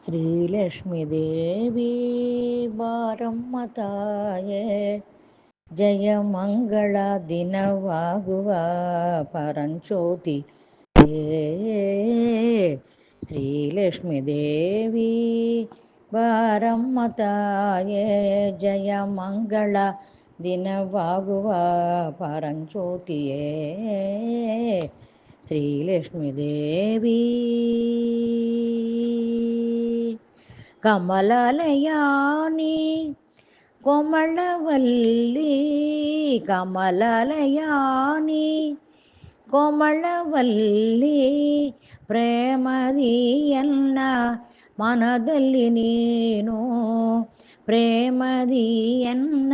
ಶ್ರೀಲಕ್ಷ್ಮೀ ದೇವಿ ಬಾರಮ್ಮ ತಾಯೇ, ಜಯ ಮಂಗಳ ದಿನವಾಗುವ ಪರಂಜ್ಯೋತಿ ಶ್ರೀಲಕ್ಷ್ಮೀ ದೇವಿ ಬಾರಮ್ಮ ತಾಯೇ, ಜಯ ಮಂಗಳ ದಿನವಾಗುವ ಪರಂಜ್ಯೋತಿಯೇ ಶ್ರೀಲಕ್ಷ್ಮೀ ದೇವಿ. ಕಮಲಲಯಾನಿ ಕೋಮಳವಲ್ಲಿ, ಕಮಲಲಯಾನಿ ಕೋಮಳವಲ್ಲಿ, ಪ್ರೇಮದಿಯನ್ನ ಮನದಲ್ಲಿ ನೀನು, ಪ್ರೇಮದಿಯನ್ನ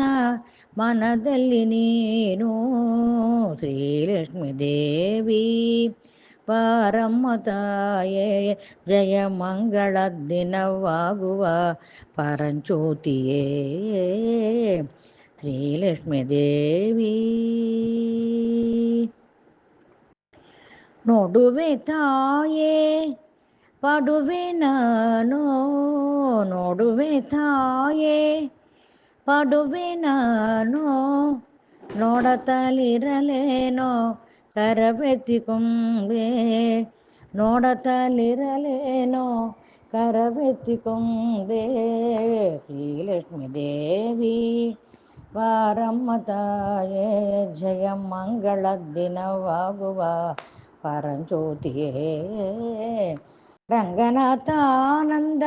ಮನದಲ್ಲಿ ನೀನು, ಶ್ರೀಲಕ್ಷ್ಮೀ ದೇವಿ ಬಾರಮ್ಮ ತಾಯೇ, ಜಯ ಮಂಗಳ ದಿನವಾಗುವ ಪರಂಜ್ಯೋತಿಯೇ ಶ್ರೀಲಕ್ಷ್ಮೀ ದೇವಿ. ನೋಡುವೆ ತಾಯೇ ಪಡುವೆ ನಾನು, ನೋಡುವೆ ತಾಯೇ ಪಡುವೆ ನಾನು, ನೋಡತಲಿರಲೇನೋ ಕರವೆತ್ತಿಕೊಂಬೆ, ನೋಡತಲಿರಲೇನೋ ಕರವೆತ್ತಿಕೊಂಬೆ, ಶ್ರೀಲಕ್ಷ್ಮೀ ದೇವಿ ಬಾರಮ್ಮ ತಾಯೇ, ಜಯ ಮಂಗಳ ದಿನವಾಗುವ ಪರಂಜ್ಯೋತಿಯೇ ರಂಗನಾಥಾನಂದ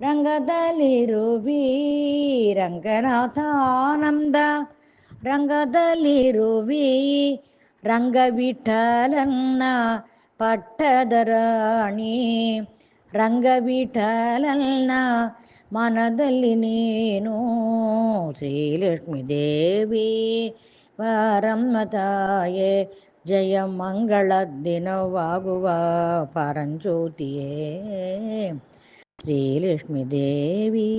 ರಂಗದಲ್ಲಿರುವಿ, ರಂಗನಾಥಾನಂದ ರಂಗದಲ್ಲಿರುವಿ, ರಂಗವಿಠಲನ್ನ ಪಟ್ಟದ ರಾಣಿ, ರಂಗವಿಠಲನ್ನ ಮನದಲ್ಲಿ ನೀನು, ಶ್ರೀಲಕ್ಷ್ಮೀ ದೇವಿ ಬಾರಮ್ಮ ತಾಯೇ, ಜಯ ಮಂಗಳ ದಿನವಾಗುವ ಪರಂಜ್ಯೋತಿಯೇ ಶ್ರೀಲಕ್ಷ್ಮೀ ದೇವಿ.